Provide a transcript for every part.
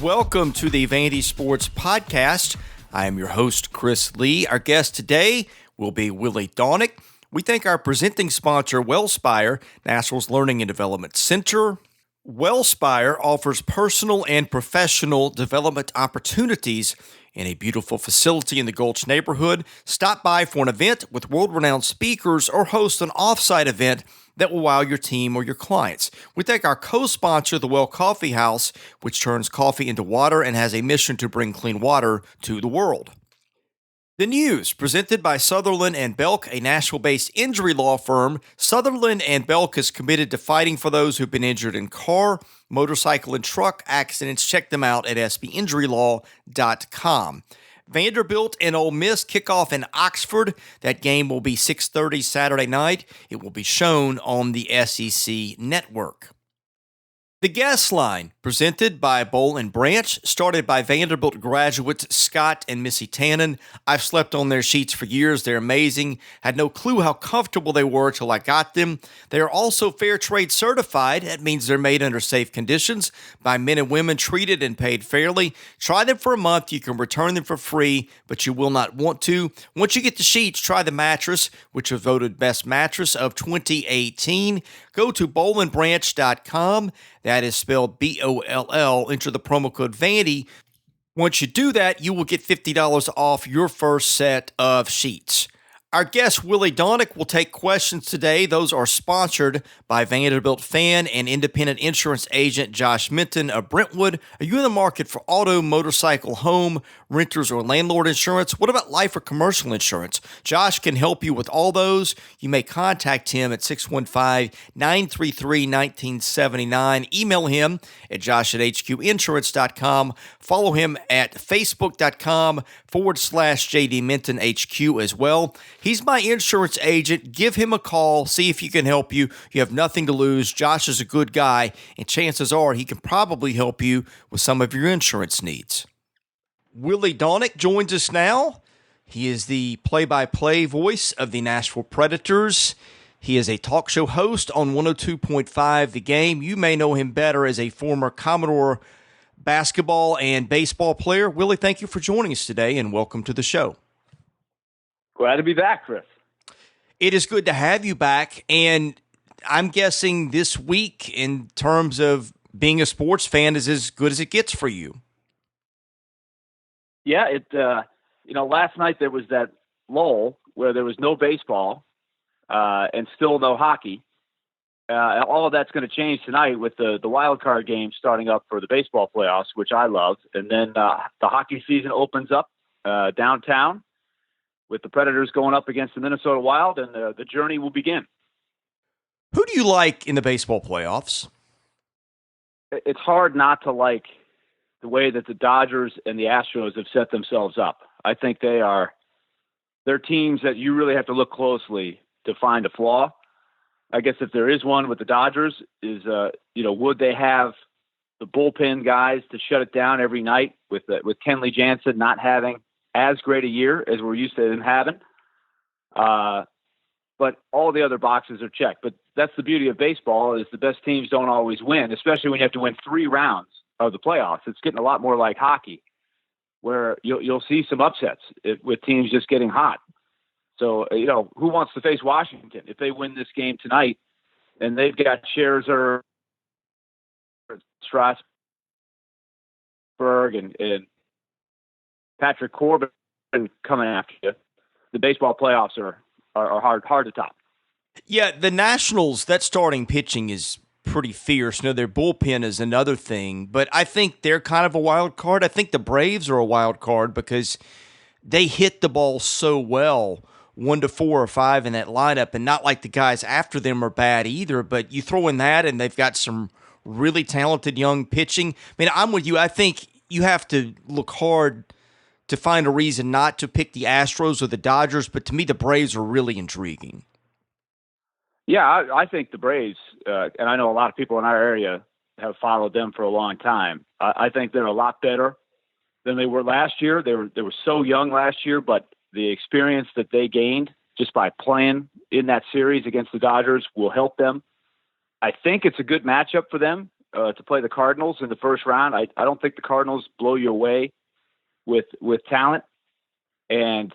Welcome to the Vandy Sports Podcast. I am your host, Chris Lee. Our guest today will be Willy Daunic. We thank our presenting sponsor, Wellspire, Nashville's Learning and Development Center. Wellspire offers personal and professional development opportunities in a beautiful facility in the Gulch neighborhood. Stop by for an event with world-renowned speakers or host an off-site event that will wow your team or your clients. We thank our co-sponsor, the Well Coffee House, which turns coffee into water and has a mission to bring clean water to the world. The news, presented by Sutherland and Belk, a Nashville-based injury law firm. Sutherland and Belk is committed to fighting for those who've been injured in car, motorcycle, and truck accidents. Check them out at sbinjurylaw.com. Vanderbilt and Ole Miss kick off in Oxford. That game will be 6:30 Saturday night. It will be shown on the SEC Network. The Guest Line, presented by Boll & Branch, started by Vanderbilt graduates Scott and Missy Tannen. I've slept on their sheets for years. They're amazing. Had no clue how comfortable they were till I got them. They are also fair trade certified. That means they're made under safe conditions by men and women treated and paid fairly. Try them for a month. You can return them for free, but you will not want to. Once you get the sheets, try the mattress, which was voted best mattress of 2018. Go to bollandbranch.com. That is spelled B-O-L-L. Enter the promo code Vandy. Once you do that, you will get $50 off your first set of sheets. Our guest, Willy Daunic, will take questions today. Those are sponsored by Vanderbilt fan and independent insurance agent Josh Minton of Brentwood. Are you in the market for auto, motorcycle, home, renters, or landlord insurance? What about life or commercial insurance? Josh can help you with all those. You may contact him at 615-933-1979. Email him at josh@hqinsurance.com. Follow him at facebook.com/JD Minton HQ as well. He's my insurance agent. Give him a call. See if he can help you. You have nothing to lose. Josh is a good guy, and chances are he can probably help you with some of your insurance needs. Willy Daunic joins us now. He is the play-by-play voice of the Nashville Predators. He is a talk show host on 102.5 The Game. You may know him better as a former Commodore basketball and baseball player. Willy, thank you for joining us today, and welcome to the show. Glad to be back, Chris. It is good to have you back, and I'm guessing this week, in terms of being a sports fan, is as good as it gets for you. Yeah, last night there was that lull where there was no baseball and still no hockey. All of that's going to change tonight with the wild card game starting up for the baseball playoffs, which I love. And then the hockey season opens up downtown with the Predators going up against the Minnesota Wild, and the journey will begin. Who do you like in the baseball playoffs? It's hard not to like the way that the Dodgers and the Astros have set themselves up. I think they're teams that you really have to look closely to find a flaw. I guess if there is one with the Dodgers is, would they have the bullpen guys to shut it down every night with Kenley Jansen not having as great a year as we're used to him having? But all the other boxes are checked. But that's the beauty of baseball is the best teams don't always win, especially when you have to win 3 rounds of the playoffs. It's getting a lot more like hockey, where you'll see some upsets with teams just getting hot. So, who wants to face Washington if they win this game tonight and they've got Scherzer, Strasburg, and Patrick Corbin coming after you? The baseball playoffs are hard to top. Yeah, the Nationals, that starting pitching is pretty fierce. Their bullpen is another thing, but I think they're kind of a wild card. I think the Braves are a wild card because they hit the ball so well, 1 to 4 or 5 in that lineup, and not like the guys after them are bad either, but you throw in that and they've got some really talented young pitching. I mean, I'm with you. I think you have to look hard to find a reason not to pick the Astros or the Dodgers, but to me, the Braves are really intriguing. Yeah, I think the Braves, and I know a lot of people in our area have followed them for a long time. I think they're a lot better than they were last year. They were so young last year, but the experience that they gained just by playing in that series against the Dodgers will help them. I think it's a good matchup for them to play the Cardinals in the first round. I don't think the Cardinals blow you away with talent, and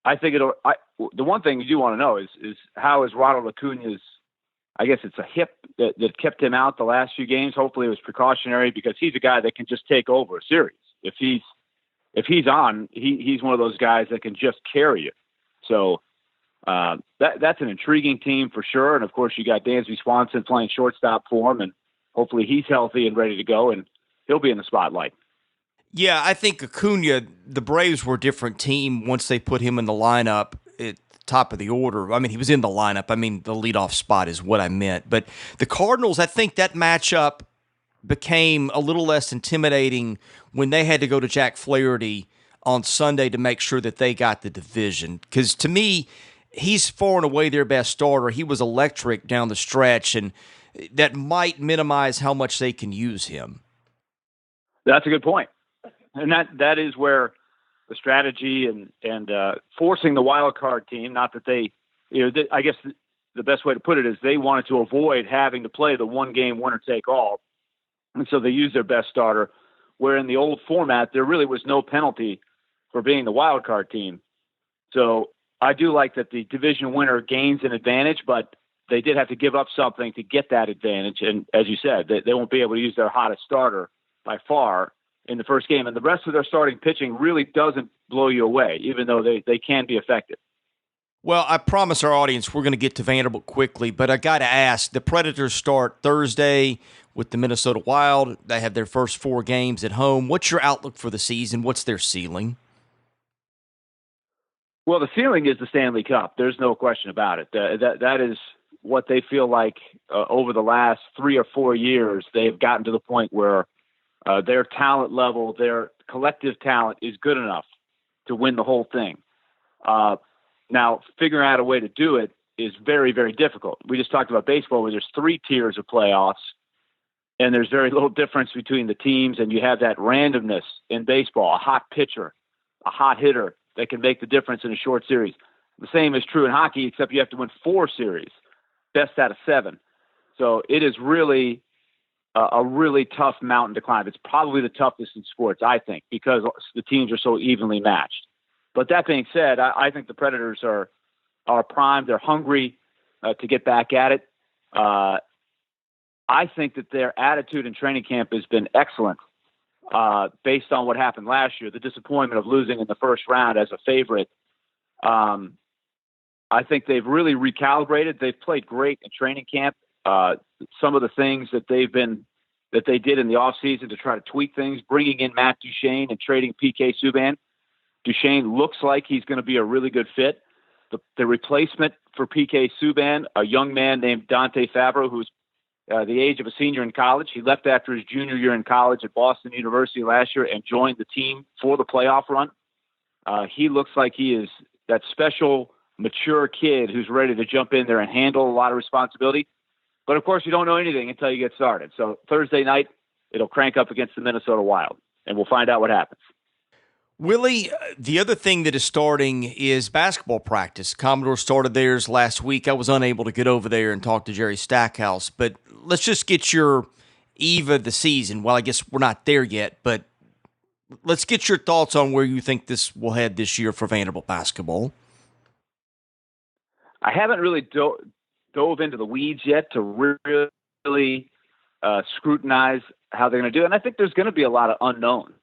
I think the one thing you do want to know is how is Ronald Acuna's, I guess it's a hip that kept him out the last few games. Hopefully it was precautionary, because he's a guy that can just take over a series. If he's on, he's one of those guys that can just carry you. So that's an intriguing team for sure. And of course you got Dansby Swanson playing shortstop for him, and hopefully he's healthy and ready to go, and he'll be in the spotlight. Yeah, I think Acuna, the Braves were a different team once they put him in the lineup at the top of the order. I mean, he was in the lineup. I mean, the leadoff spot is what I meant. But the Cardinals, I think that matchup became a little less intimidating when they had to go to Jack Flaherty on Sunday to make sure that they got the division. Because to me, he's far and away their best starter. He was electric down the stretch, and that might minimize how much they can use him. That's a good point. And that is where the strategy and forcing the wild card team, not that they, I guess the best way to put it is they wanted to avoid having to play the one game winner take all. And so they used their best starter, where in the old format, there really was no penalty for being the wild card team. So I do like that the division winner gains an advantage, but they did have to give up something to get that advantage. And as you said, they won't be able to use their hottest starter by far in the first game. And the rest of their starting pitching really doesn't blow you away, even though they can be effective. Well, I promise our audience we're going to get to Vanderbilt quickly, but I got to ask, the Predators start Thursday with the Minnesota Wild. They have their first 4 games at home. What's your outlook for the season? What's their ceiling? Well, the ceiling is the Stanley Cup. There's no question about it. That is what they feel like over the last 3 or 4 years. They've gotten to the point where their talent level, their collective talent is good enough to win the whole thing. Now, figuring out a way to do it is very, very difficult. We just talked about baseball, where there's 3 tiers of playoffs, and there's very little difference between the teams, and you have that randomness in baseball, a hot pitcher, a hot hitter that can make the difference in a short series. The same is true in hockey, except you have to win 4 series, best out of 7. So it is really a really tough mountain to climb. It's probably the toughest in sports, I think, because the teams are so evenly matched. But that being said, I think the Predators are primed. They're hungry to get back at it. I think that their attitude in training camp has been excellent based on what happened last year, the disappointment of losing in the first round as a favorite. I think they've really recalibrated. They've played great in training camp. Some of the things that they did in the offseason to try to tweak things, bringing in Matt Duchene and trading PK Subban. Duchene looks like he's going to be a really good fit. The replacement for PK Subban, a young man named Dante Fabro, who's the age of a senior in college. He left after his junior year in college at Boston University last year and joined the team for the playoff run. He looks like he is that special, mature kid who's ready to jump in there and handle a lot of responsibility. But, of course, you don't know anything until you get started. So Thursday night, it'll crank up against the Minnesota Wild, and we'll find out what happens. Willie, the other thing that is starting is basketball practice. Commodore started theirs last week. I was unable to get over there and talk to Jerry Stackhouse, but let's just get your eve of the season. Well, I guess we're not there yet, but let's get your thoughts on where you think this will head this year for Vanderbilt basketball. I haven't really dove into the weeds yet to really scrutinize how they're going to do it, and I think there's going to be a lot of unknowns.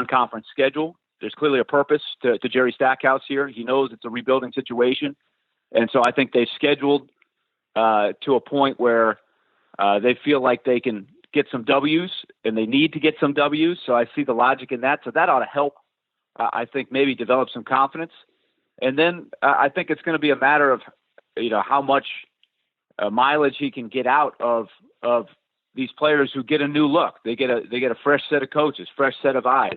Conference schedule. There's clearly a purpose to Jerry Stackhouse here. He knows it's a rebuilding situation. And so I think they've scheduled to a point where they feel like they can get some W's, and they need to get some W's. So I see the logic in that. So that ought to help, I think, maybe develop some confidence. And then I think it's going to be a matter of, how much mileage he can get out of these players who get a new look. They get a fresh set of coaches, fresh set of eyes.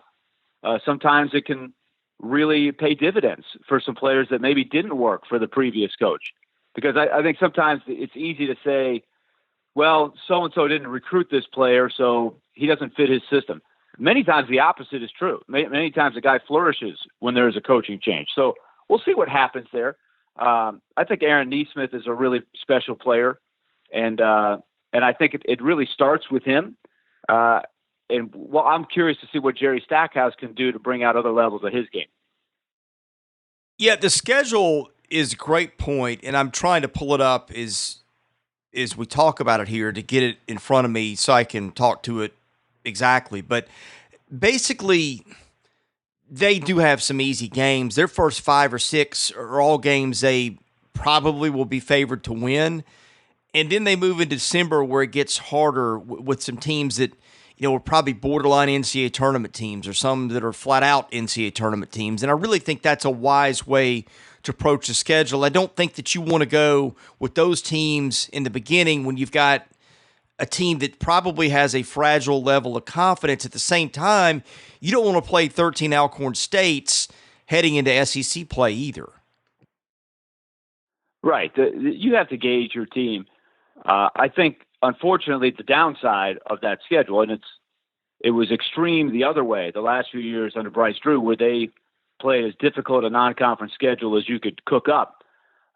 Sometimes it can really pay dividends for some players that maybe didn't work for the previous coach. Because I think sometimes it's easy to say, well, so-and-so didn't recruit this player, so he doesn't fit his system. Many times the opposite is true. Many times a guy flourishes when there is a coaching change. So we'll see what happens there. I think Aaron Neesmith is a really special player, and I think it really starts with him. I'm curious to see what Jerry Stackhouse can do to bring out other levels of his game. Yeah, the schedule is a great point, and I'm trying to pull it up as we talk about it here to get it in front of me so I can talk to it exactly. But basically, they do have some easy games. Their first 5 or 6 are all games they probably will be favored to win. And then they move into December where it gets harder with some teams that, are probably borderline NCAA tournament teams or some that are flat out NCAA tournament teams. And I really think that's a wise way to approach the schedule. I don't think that you want to go with those teams in the beginning when you've got a team that probably has a fragile level of confidence. At the same time, you don't want to play 13 Alcorn States heading into SEC play either. Right. You have to gauge your team. I think, unfortunately, the downside of that schedule, and it was extreme the other way the last few years under Bryce Drew, where they played as difficult a non-conference schedule as you could cook up.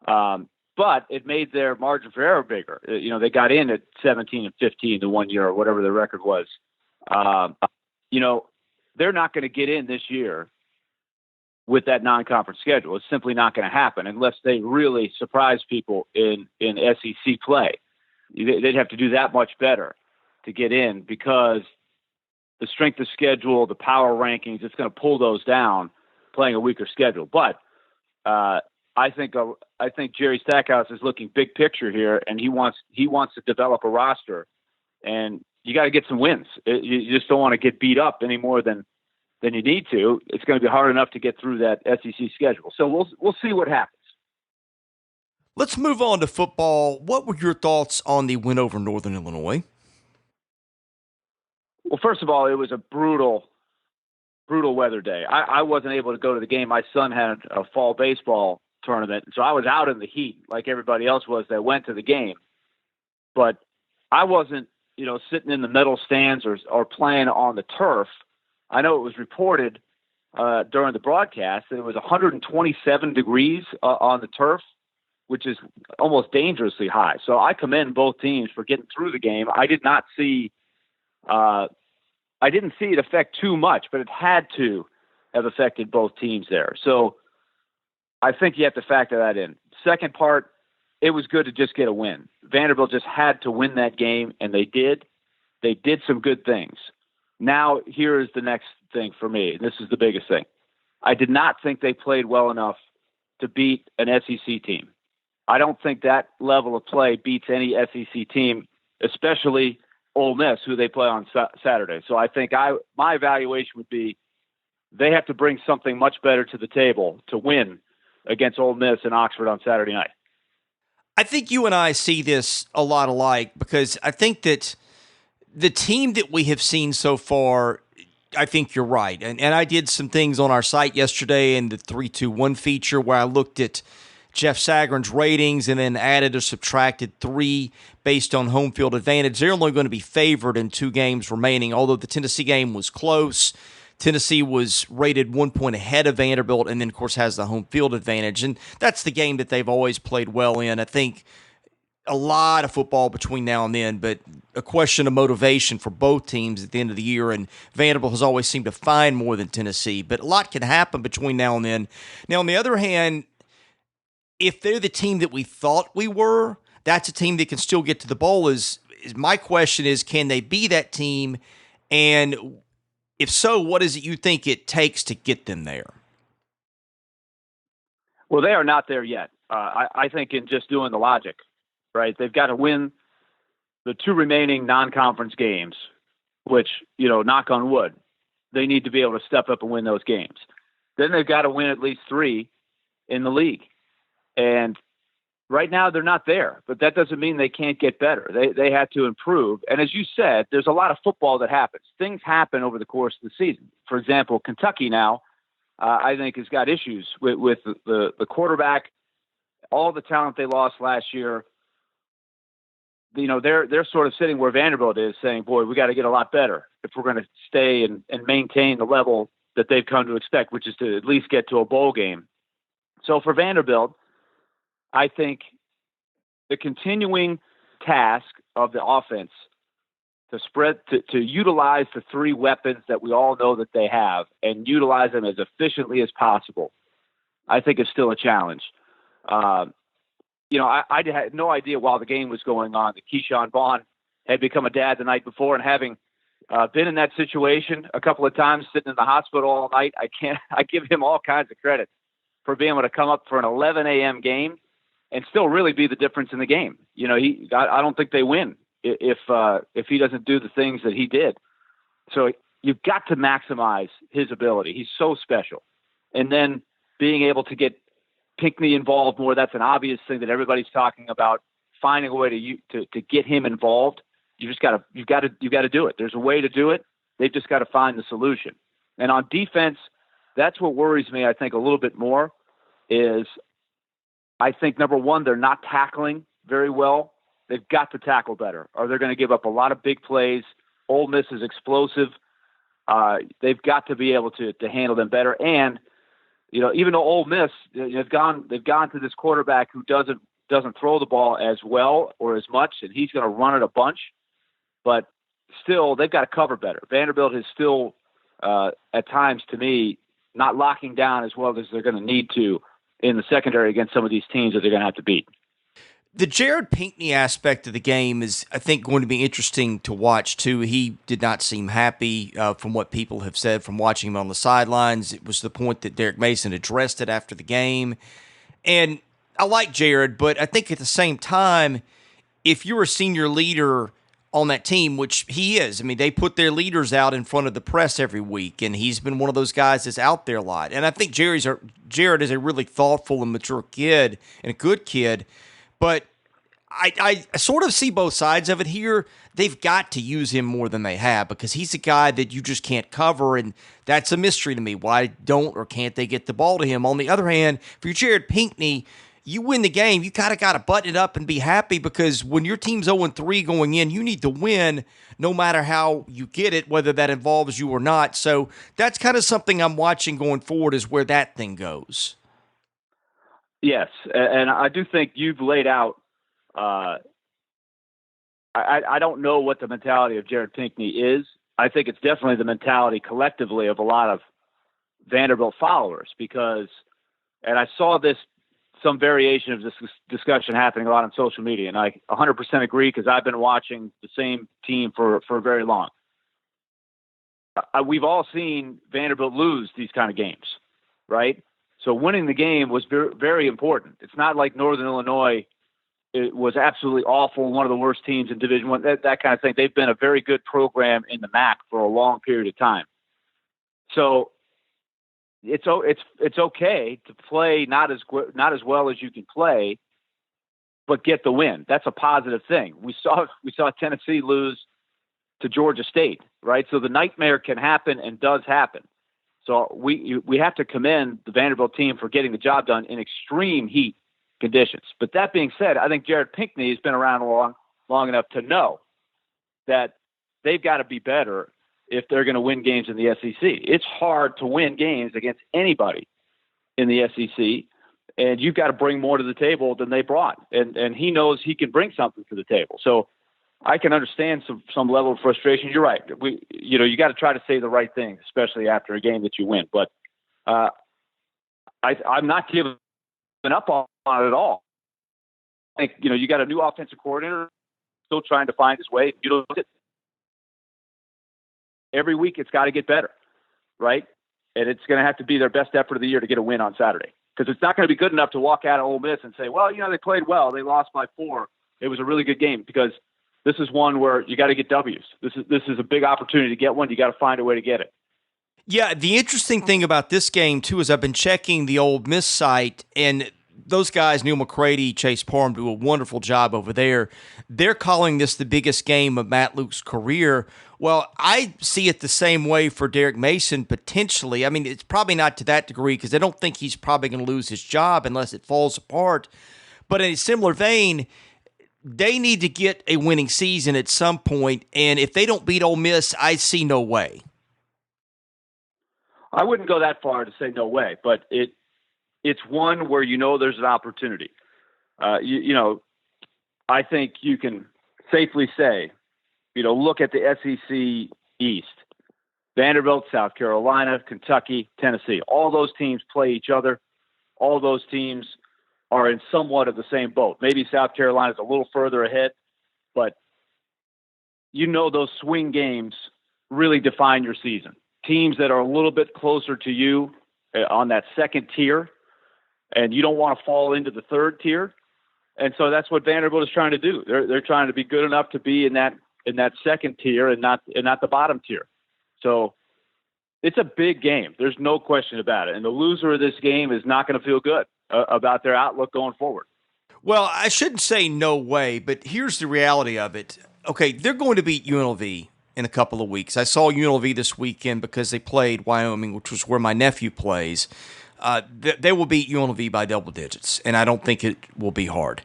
But it made their margin for error bigger. They got in at 17-15 the 1 year or whatever the record was. They're not going to get in this year with that non-conference schedule. It's simply not going to happen unless they really surprise people in SEC play. They'd have to do that much better to get in because the strength of schedule, the power rankings, it's going to pull those down playing a weaker schedule. But I think Jerry Stackhouse is looking big picture here, and he wants to develop a roster, and you got to get some wins. You just don't want to get beat up any more than you need to. It's going to be hard enough to get through that SEC schedule. So we'll see what happens. Let's move on to football. What were your thoughts on the win over Northern Illinois? Well, first of all, it was a brutal weather day. I wasn't able to go to the game. My son had a fall baseball tournament, so I was out in the heat like everybody else was that went to the game. But I wasn't, sitting in the metal stands or playing on the turf. I know it was reported during the broadcast that it was 127 degrees on the turf, which is almost dangerously high. So I commend both teams for getting through the game. I didn't see it affect too much, but it had to have affected both teams there. So I think you have to factor that in. Second part, it was good to just get a win. Vanderbilt just had to win that game, and they did. They did some good things. Now, here is the next thing for me, and this is the biggest thing. I did not think they played well enough to beat an SEC team. I don't think that level of play beats any SEC team, especially Ole Miss, who they play on Saturday. So I think my evaluation would be they have to bring something much better to the table to win against Ole Miss in Oxford on Saturday night. I think you and I see this a lot alike because I think that the team that we have seen so far, I think you're right. And I did some things on our site yesterday in the 3-2-1 feature where I looked at Jeff Sagarin's ratings and then added or subtracted 3 based on home field advantage. They're only going to be favored in 2 games remaining, although the Tennessee game was close. Tennessee was rated 1 point ahead of Vanderbilt and then, of course, has the home field advantage. And that's the game that they've always played well in. I think a lot of football between now and then, but a question of motivation for both teams at the end of the year. And Vanderbilt has always seemed to find more than Tennessee, but a lot can happen between now and then. Now, on the other hand, if they're the team that we thought we were, that's a team that can still get to the bowl. Is my question is, can they be that team? And if so, what is it you think it takes to get them there? Well, they are not there yet. I think in just doing the logic, right? They've got to win the 2 remaining non-conference games, which, knock on wood, they need to be able to step up and win those games. Then they've got to win at least 3 in the league. And right now they're not there, but that doesn't mean they can't get better. They have to improve. And as you said, there's a lot of football that happens. Things happen over the course of the season. For example, Kentucky now, I think has got issues with the quarterback, all the talent they lost last year. They're sort of sitting where Vanderbilt is saying, boy, we got to get a lot better if we're going to stay and maintain the level that they've come to expect, which is to at least get to a bowl game. So for Vanderbilt, I think the continuing task of the offense to utilize the three weapons that we all know that they have and utilize them as efficiently as possible, I think is still a challenge. I had no idea while the game was going on that Keyshawn Vaughn had become a dad the night before, and having been in that situation a couple of times, sitting in the hospital all night, I give him all kinds of credit for being able to come up for an 11 a.m. game and still really be the difference in the game. I don't think they win if he doesn't do the things that he did. So you've got to maximize his ability. He's so special. And then being able to get Pinckney involved more, that's an obvious thing that everybody's talking about, finding a way to get him involved. You've got to do it. There's a way to do it. They've just got to find the solution. And on defense, that's what worries me, I think, a little bit more is I think, number one, they're not tackling very well. They've got to tackle better, or they're going to give up a lot of big plays. Ole Miss is explosive. They've got to be able to handle them better. And, even though Ole Miss, they've gone to this quarterback who doesn't throw the ball as well or as much, and he's going to run it a bunch. But still, they've got to cover better. Vanderbilt is still, at times, to me, not locking down as well as they're going to need to in the secondary against some of these teams that they're going to have to beat. The Jared Pinckney aspect of the game is, I think, going to be interesting to watch, too. He did not seem happy from what people have said from watching him on the sidelines. It was the point that Derek Mason addressed it after the game. And I like Jared, but I think at the same time, if you're a senior leader on that team, which he is, I mean, they put their leaders out in front of the press every week, and he's been one of those guys that's out there a lot. And I think Jared is a really thoughtful and mature kid and a good kid. But I sort of see both sides of it here. They've got to use him more than they have because he's a guy that you just can't cover, and that's a mystery to me. Why don't or can't they get the ball to him? On the other hand, if you're Jared Pinckney, you win the game, you kind of got to button it up and be happy because when your team's 0-3 going in, you need to win no matter how you get it, whether that involves you or not. So that's kind of something I'm watching going forward is where that thing goes. Yes, and I do think you've laid out I don't know what the mentality of Jared Pinckney is. I think it's definitely the mentality collectively of a lot of Vanderbilt followers because, and I saw some variation of this discussion happening a lot on social media, and I 100% agree because I've been watching the same team for very long. We've all seen Vanderbilt lose these kind of games, right? So winning the game was very, very important. It's not like Northern Illinois it was absolutely awful, one of the worst teams in Division I, that kind of thing. They've been a very good program in the MAC for a long period of time. So it's okay to play not as well as you can play, but get the win. That's a positive thing. We saw Tennessee lose to Georgia State, right? So the nightmare can happen and does happen. So we have to commend the Vanderbilt team for getting the job done in extreme heat conditions. But that being said, I think Jared Pinckney has been around long enough to know that they've got to be better if they're going to win games in the SEC. It's hard to win games against anybody in the SEC, and you've got to bring more to the table than they brought. And he knows he can bring something to the table. So I can understand some level of frustration. You're right. You got to try to say the right thing, especially after a game that you win. But I'm not giving up on it at all. I think, you got a new offensive coordinator still trying to find his way. Every week it's got to get better, right? And it's going to have to be their best effort of the year to get a win on Saturday. Because it's not going to be good enough to walk out of Ole Miss and say, well, they played well. They lost by 4. It was a really good game. Because this is one where you got to get W's. This is a big opportunity to get one. You got to find a way to get it. Yeah, the interesting thing about this game, too, is I've been checking the Ole Miss site, and those guys, Neil McCready, Chase Parham, do a wonderful job over there. They're calling this the biggest game of Matt Luke's career. Well, I see it the same way for Derek Mason, potentially. I mean, it's probably not to that degree because I don't think he's probably going to lose his job unless it falls apart. But in a similar vein, they need to get a winning season at some point, and if they don't beat Ole Miss, I see no way. I wouldn't go that far to say no way, but it's one where there's an opportunity. I think you can safely say, look at the SEC East. Vanderbilt, South Carolina, Kentucky, Tennessee. All those teams play each other. All those teams are in somewhat of the same boat. Maybe South Carolina is a little further ahead, but those swing games really define your season. Teams that are a little bit closer to you on that second tier, and you don't want to fall into the third tier. And so that's what Vanderbilt is trying to do. They're trying to be good enough to be in that second tier and not the bottom tier. So it's a big game. There's no question about it. And the loser of this game is not going to feel good about their outlook going forward. Well, I shouldn't say no way, but here's the reality of it. Okay, they're going to beat UNLV in a couple of weeks. I saw UNLV this weekend because they played Wyoming, which was where my nephew plays. They will beat UNLV by double digits, and I don't think it will be hard.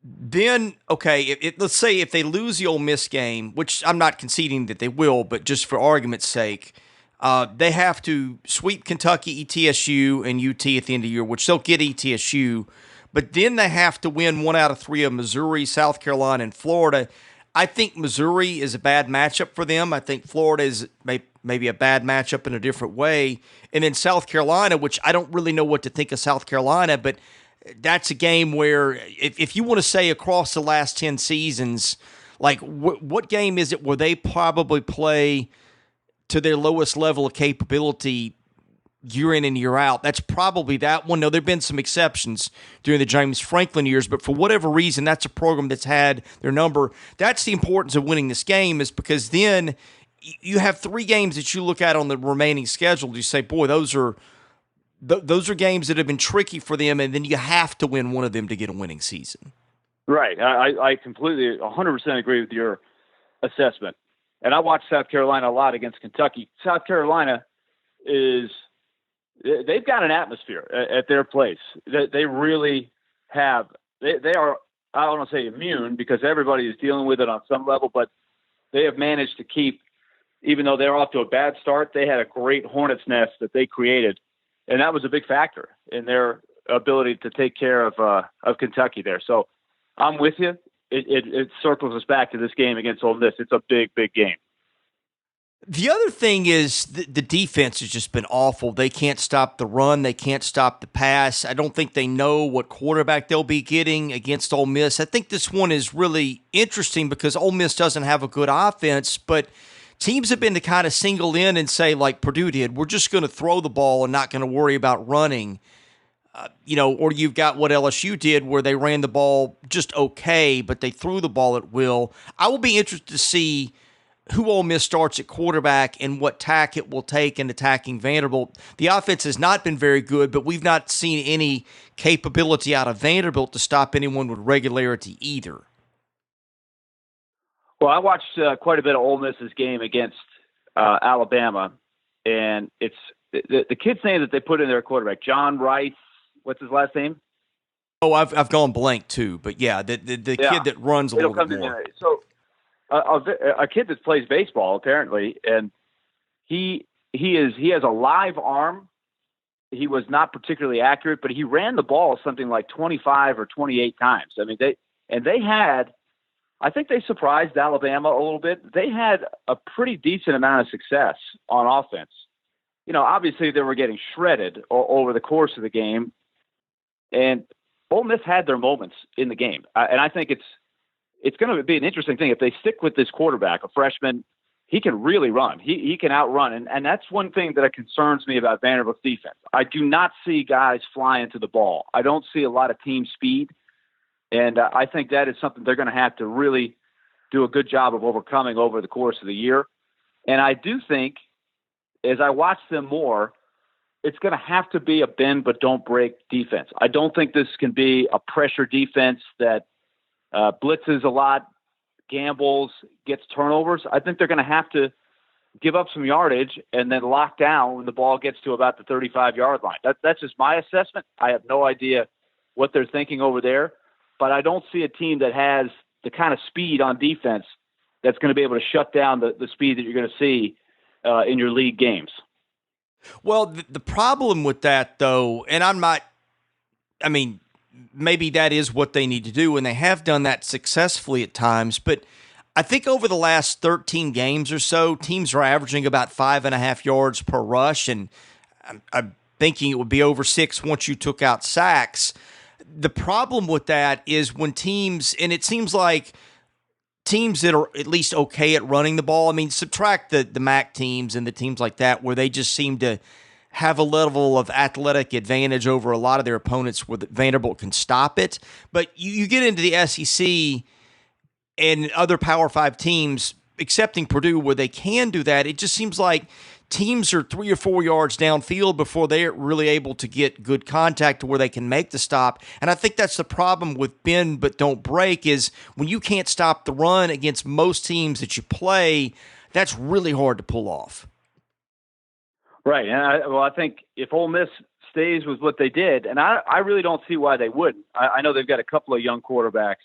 Then, okay, let's say if they lose the Ole Miss game, which I'm not conceding that they will, but just for argument's sake, they have to sweep Kentucky, ETSU, and UT at the end of the year, which they'll get ETSU, but then they have to win 1 out of 3 of Missouri, South Carolina, and Florida. I think Missouri is a bad matchup for them. I think Florida is maybe a bad matchup in a different way. And then South Carolina, which I don't really know what to think of South Carolina, but that's a game where if you want to say across the last 10 seasons, like what game is it where they probably play to their lowest level of capability year in and year out? That's probably that one. Now, there have been some exceptions during the James Franklin years, but for whatever reason, that's a program that's had their number. That's the importance of winning this game, is because then you have 3 games that you look at on the remaining schedule. You say, boy, those are games that have been tricky for them, and then you have to win one of them to get a winning season. Right. I completely 100% agree with your assessment. And I watched South Carolina a lot against Kentucky. South Carolina they've got an atmosphere at their place. They really have. They are, I don't want to say immune, because everybody is dealing with it on some level, but they have managed to keep, even though they're off to a bad start, they had a great hornet's nest that they created. And that was a big factor in their ability to take care of Kentucky there. So I'm with you. It circles us back to this game against Ole Miss. It's a big, big game. The other thing is the defense has just been awful. They can't stop the run. They can't stop the pass. I don't think they know what quarterback they'll be getting against Ole Miss. I think this one is really interesting because Ole Miss doesn't have a good offense, but teams have been to kind of single in and say, like Purdue did, we're just going to throw the ball and not going to worry about running. Or you've got what LSU did where they ran the ball just okay, but they threw the ball at will. I will be interested to see who Ole Miss starts at quarterback and what tack it will take in attacking Vanderbilt. The offense has not been very good, but we've not seen any capability out of Vanderbilt to stop anyone with regularity either. Well, I watched quite a bit of Ole Miss's game against Alabama, and it's the kid's name that they put in their quarterback, John Rice. What's his last name? Oh, I've gone blank too, but yeah, the kid that runs a little bit more. So a kid that plays baseball apparently, and he has a live arm. He was not particularly accurate, but he ran the ball something like 25 or 28 times. I mean, they had. I think they surprised Alabama a little bit. They had a pretty decent amount of success on offense. Obviously they were getting shredded over the course of the game, and Ole Miss had their moments in the game. And I think it's going to be an interesting thing if they stick with this quarterback, a freshman. He can really run. He can outrun, and that's one thing that concerns me about Vanderbilt's defense. I do not see guys flying to the ball. I don't see a lot of team speed. And I think that is something they're going to have to really do a good job of overcoming over the course of the year. And I do think, as I watch them more, it's going to have to be a bend but don't break defense. I don't think this can be a pressure defense that blitzes a lot, gambles, gets turnovers. I think they're going to have to give up some yardage and then lock down when the ball gets to about the 35-yard line. That's just my assessment. I have no idea what they're thinking over there. But I don't see a team that has the kind of speed on defense that's going to be able to shut down the speed that you're going to see in your league games. Well, the problem with that, though, and maybe that is what they need to do, and they have done that successfully at times. But I think over the last 13 games or so, teams are averaging about 5.5 yards per rush, and I'm thinking it would be over 6 once you took out sacks. The problem with that is when teams, and it seems like teams that are at least okay at running the ball, I mean, subtract the MAC teams and the teams like that where they just seem to have a level of athletic advantage over a lot of their opponents where Vanderbilt can stop it. But you get into the SEC and other Power 5 teams, excepting Purdue, where they can do that, it just seems like teams are 3 or 4 yards downfield before they're really able to get good contact to where they can make the stop. And I think that's the problem with bend but don't break is when you can't stop the run against most teams that you play, that's really hard to pull off. Right. And I think if Ole Miss stays with what they did, and I really don't see why they wouldn't. I know they've got a couple of young quarterbacks,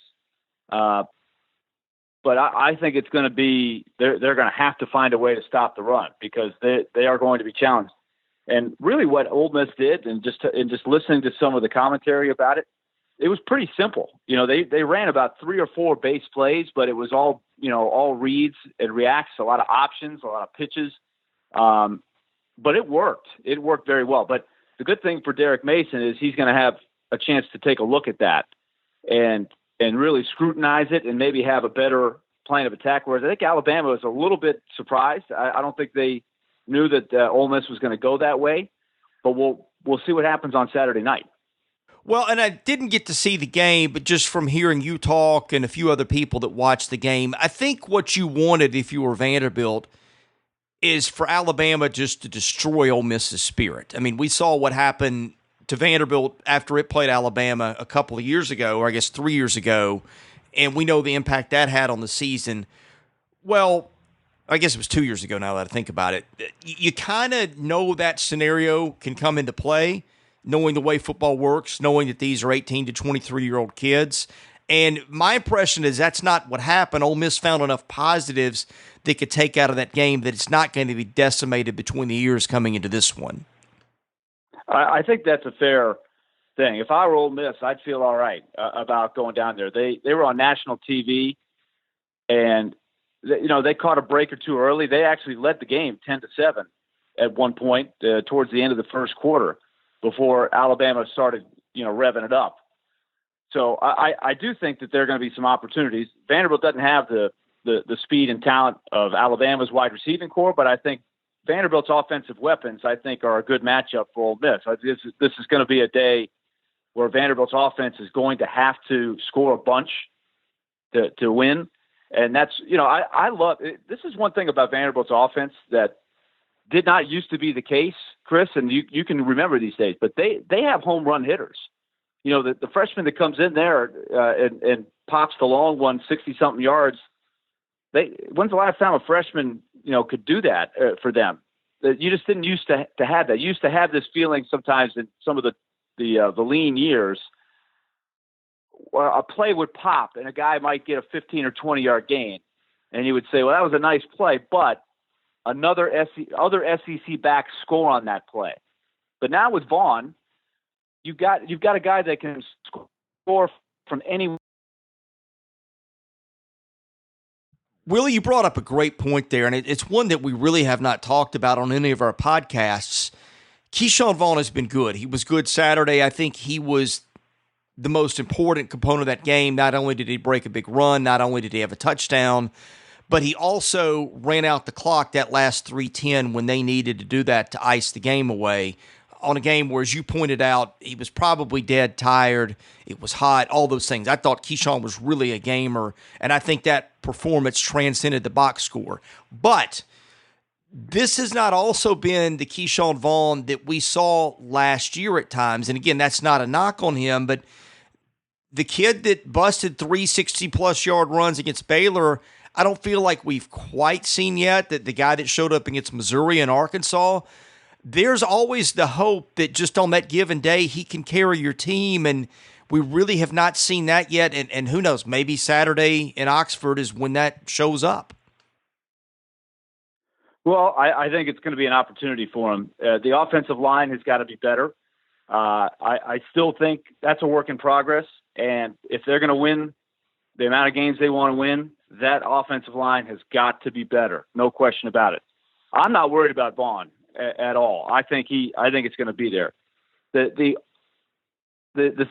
but I think it's going to be they're going to have to find a way to stop the run because they are going to be challenged. And really, what Ole Miss did, and just listening to some of the commentary about it, it was pretty simple. They ran about 3 or 4 base plays, but it was all reads and reacts, a lot of options, a lot of pitches. But it worked. It worked very well. But the good thing for Derek Mason is he's going to have a chance to take a look at that and really scrutinize it and maybe have a better plan of attack. Whereas I think Alabama was a little bit surprised. I don't think they knew that Ole Miss was going to go that way. But we'll see what happens on Saturday night. Well, and I didn't get to see the game, but just from hearing you talk and a few other people that watched the game, I think what you wanted if you were Vanderbilt is for Alabama just to destroy Ole Miss's spirit. I mean, we saw what happened to Vanderbilt after it played Alabama a couple of years ago, or I guess 3 years ago, and we know the impact that had on the season. Well, I guess it was 2 years ago now that I think about it. You kind of know that scenario can come into play, knowing the way football works, knowing that these are 18 to 23-year-old kids. And my impression is that's not what happened. Ole Miss found enough positives they could take out of that game that it's not going to be decimated between the years coming into this one. I think that's a fair thing. If I were Ole Miss, I'd feel all right about going down there. They were on national TV, and they caught a break or two early. They actually led the game 10-7 at one point towards the end of the first quarter before Alabama started revving it up. So I do think that there are going to be some opportunities. Vanderbilt doesn't have the speed and talent of Alabama's wide receiving core, but I think Vanderbilt's offensive weapons, I think, are a good matchup for Ole Miss. This is going to be a day where Vanderbilt's offense is going to have to score a bunch to win. And that's, I love it. This is one thing about Vanderbilt's offense that did not used to be the case, Chris, and you can remember these days, but they have home run hitters. The freshman that comes in there and pops the long one 60-something yards, when's the last time a freshman, could do that for them? You just didn't used to have that. You used to have this feeling sometimes in some of the lean years where a play would pop and a guy might get a 15 or 20-yard gain. And you would say, well, that was a nice play, but other SEC backs score on that play. But now with Vaughn, you've got a guy that can score from anywhere. Willie, you brought up a great point there, and it's one that we really have not talked about on any of our podcasts. Keyshawn Vaughn has been good. He was good Saturday. I think he was the most important component of that game. Not only did he break a big run, not only did he have a touchdown, but he also ran out the clock that last 3:10 when they needed to do that to ice the game away on a game where, as you pointed out, he was probably dead tired. It was hot, all those things. I thought Keyshawn was really a gamer, and I think that performance transcended the box score. But this has not also been the Keyshawn Vaughn that we saw last year at times. And again, that's not a knock on him, but the kid that busted 360-plus yard runs against Baylor, I don't feel like we've quite seen yet that the guy that showed up against Missouri and Arkansas, there's always the hope that just on that given day he can carry your team, and we really have not seen that yet. And who knows, maybe Saturday in Oxford is when that shows up. Well, I think it's going to be an opportunity for him. The offensive line has got to be better. I still think that's a work in progress. And if they're going to win the amount of games they want to win, that offensive line has got to be better. No question about it. I'm not worried about Vaughn at all. I think it's going to be there. The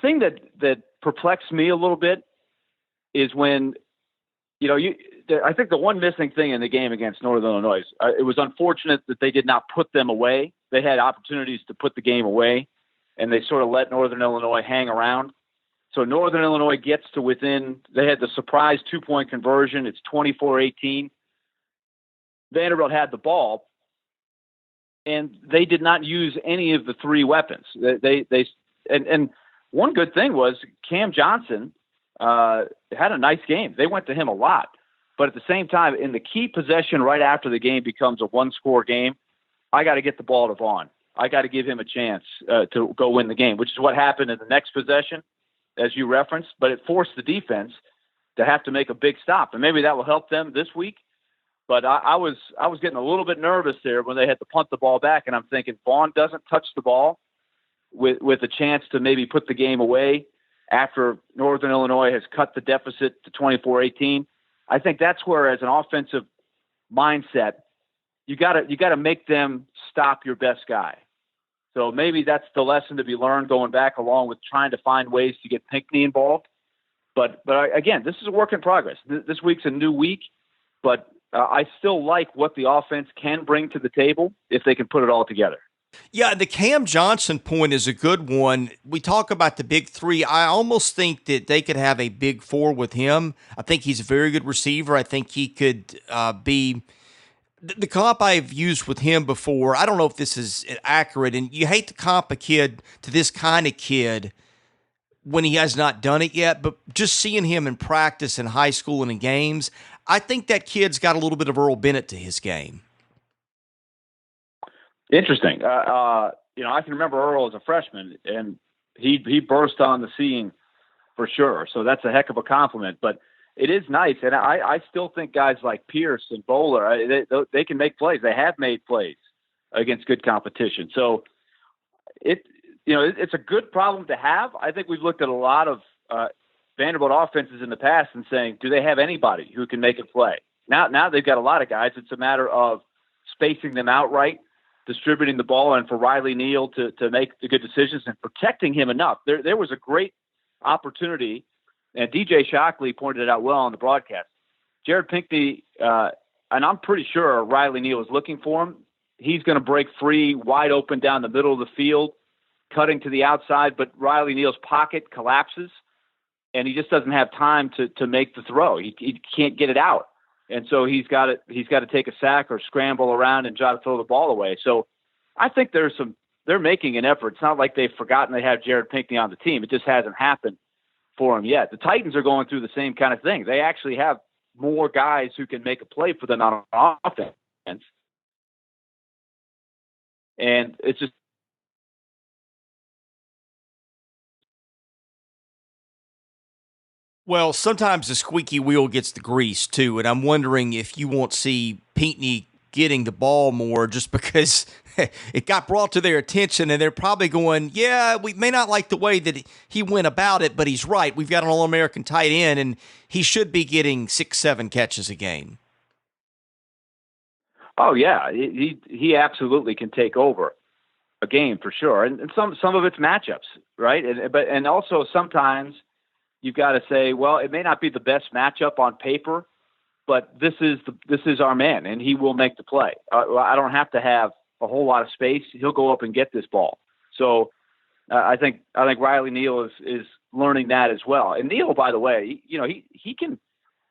thing that perplexed me a little bit is when, I think the one missing thing in the game against Northern Illinois, it was unfortunate that they did not put them away. They had opportunities to put the game away, and they sort of let Northern Illinois hang around. So Northern Illinois gets to within, they had the surprise 2-point conversion. It's 24-18. Vanderbilt had the ball, and they did not use any of the three weapons. And one good thing was Cam Johnson had a nice game. They went to him a lot. But at the same time, in the key possession right after the game becomes a one-score game, I got to get the ball to Vaughn. I got to give him a chance to go win the game, which is what happened in the next possession, as you referenced. But it forced the defense to have to make a big stop, and maybe that will help them this week. But I was getting a little bit nervous there when they had to punt the ball back, and I'm thinking Vaughn doesn't touch the ball with a chance to maybe put the game away after Northern Illinois has cut the deficit to 24-18. I think that's where, as an offensive mindset, you gotta make them stop your best guy. So maybe that's the lesson to be learned going back, along with trying to find ways to get Pinckney involved. But again, this is a work in progress. This week's a new week, but I still like what the offense can bring to the table if they can put it all together. Yeah, the Cam Johnson point is a good one. We talk about the big three. I almost think that they could have a big four with him. I think he's a very good receiver. I think he could be the comp I've used with him before. I don't know if this is accurate, and you hate to comp a kid to this kind of kid when he has not done it yet, but just seeing him in practice in high school and in games, I think that kid's got a little bit of Earl Bennett to his game. Interesting. I can remember Earl as a freshman, and he burst on the scene for sure. So that's a heck of a compliment. But it is nice, and I still think guys like Pierce and Bowler, they can make plays. They have made plays against good competition. So it's a good problem to have. I think we've looked at a lot of Vanderbilt offenses in the past and saying, do they have anybody who can make a play? Now they've got a lot of guys. It's a matter of spacing them out right, distributing the ball, and for Riley Neal to make the good decisions and protecting him enough. There was a great opportunity, and DJ Shockley pointed it out well on the broadcast. Jared Pinckney, and I'm pretty sure Riley Neal is looking for him. He's going to break free, wide open down the middle of the field, cutting to the outside, but Riley Neal's pocket collapses, and he just doesn't have time to make the throw. He can't get it out. And so he's got to take a sack or scramble around and try to throw the ball away. So I think they're making an effort. It's not like they've forgotten they have Jared Pinckney on the team. It just hasn't happened for him yet. The Titans are going through the same kind of thing. They actually have more guys who can make a play for them on offense. And it's just, well, sometimes the squeaky wheel gets the grease too, and I'm wondering if you won't see Pinckney getting the ball more just because it got brought to their attention, and they're probably going, yeah, we may not like the way that he went about it, but he's right. We've got an All-American tight end, and he should be getting 6-7 catches a game. Oh, yeah, he absolutely can take over a game for sure, and some of it's matchups, right? And also sometimes you've got to say, well, it may not be the best matchup on paper, but this is our man, and he will make the play. I don't have to have a whole lot of space. He'll go up and get this ball. So I think Riley Neal is learning that as well. And Neal, by the way,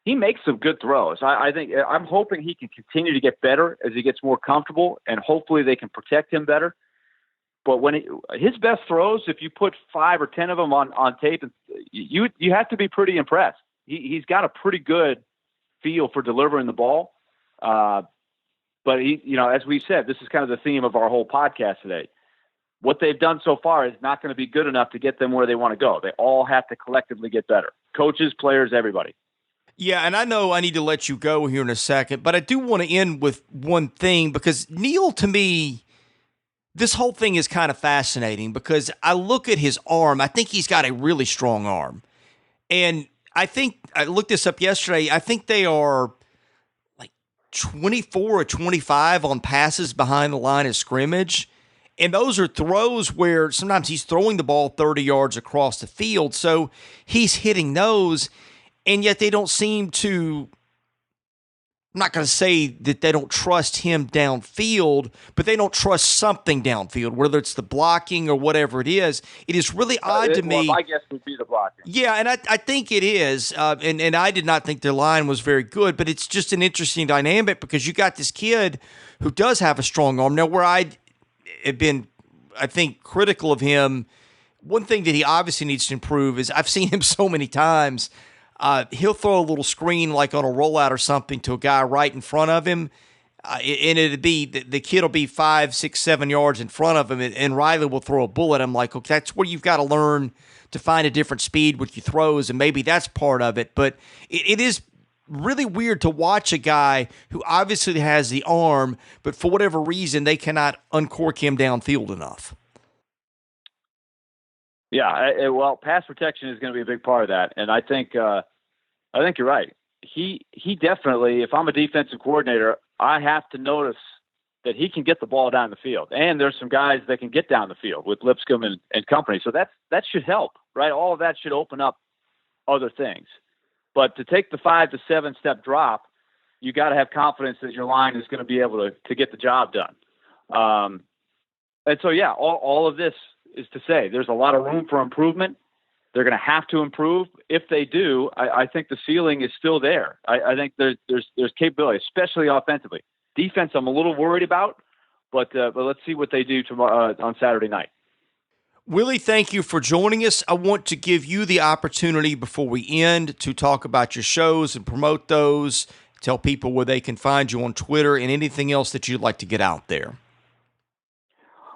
he makes some good throws. I'm hoping he can continue to get better as he gets more comfortable, and hopefully they can protect him better. But his best throws, if you put 5 or 10 of them on tape, you have to be pretty impressed. He's got a pretty good feel for delivering the ball. But as we said, this is kind of the theme of our whole podcast today. What they've done so far is not going to be good enough to get them where they want to go. They all have to collectively get better. Coaches, players, everybody. Yeah, and I know I need to let you go here in a second, but I do want to end with one thing, because Neal, to me, This whole thing is kind of fascinating because I look at his arm. I think he's got a really strong arm. And I think I looked this up yesterday. I think they are like 24 or 25 on passes behind the line of scrimmage. And those are throws where sometimes he's throwing the ball 30 yards across the field. So he's hitting those, and yet they don't seem to, I'm not going to say that they don't trust him downfield, but they don't trust something downfield, whether it's the blocking or whatever it is. It is really odd to me. My guess would be the blocking. Yeah, and I think it is. And I did not think their line was very good, but it's just an interesting dynamic because you got this kid who does have a strong arm. Now, where I have been, I think, critical of him, one thing that he obviously needs to improve is I've seen him so many times. He'll throw a little screen like on a rollout or something to a guy right in front of him, and it'd be the kid will be 5, 6, 7 yards in front of him, and Riley will throw a bullet. I'm like, okay, that's where you've got to learn to find a different speed with your throws, and maybe that's part of it. But it is really weird to watch a guy who obviously has the arm, but for whatever reason, they cannot uncork him downfield enough. Yeah, well, pass protection is going to be a big part of that, and I think you're right. He definitely, if I'm a defensive coordinator, I have to notice that he can get the ball down the field, and there's some guys that can get down the field with Lipscomb and company. So that should help, right? All of that should open up other things. But to take the 5 to 7 step drop, you got to have confidence that your line is going to be able to get the job done. And so, yeah, all of this is to say there's a lot of room for improvement. They're going to have to improve. If they do, I think the ceiling is still there. I think there's capability, especially offensively. Defense, I'm a little worried about, but let's see what they do tomorrow on Saturday night. Willie, thank you for joining us. I want to give you the opportunity before we end to talk about your shows and promote those, tell people where they can find you on Twitter and anything else that you'd like to get out there.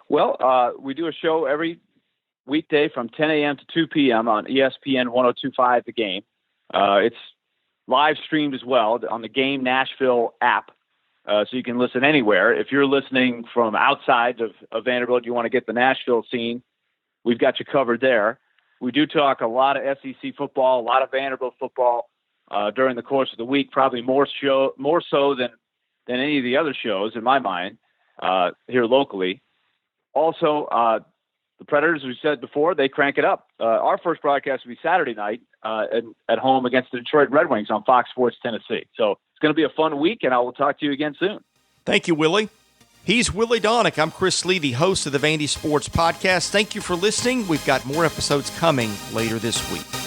Well, we do a show every weekday from 10 a.m. to 2 p.m. on ESPN 102.5 The Game. It's live streamed as well on the Game Nashville app, so you can listen anywhere. If you're listening from outside of Vanderbilt, you want to get the Nashville scene, we've got you covered there. We do talk a lot of SEC football, a lot of Vanderbilt football during the course of the week, probably more so than any of the other shows in my mind here locally. Also, the Predators, we said before, they crank it up. Our first broadcast will be Saturday night at home against the Detroit Red Wings on Fox Sports Tennessee. So it's going to be a fun week, and I will talk to you again soon. Thank you, Willie. He's Willy Daunic. I'm Chris Levy, host of the Vandy Sports Podcast. Thank you for listening. We've got more episodes coming later this week.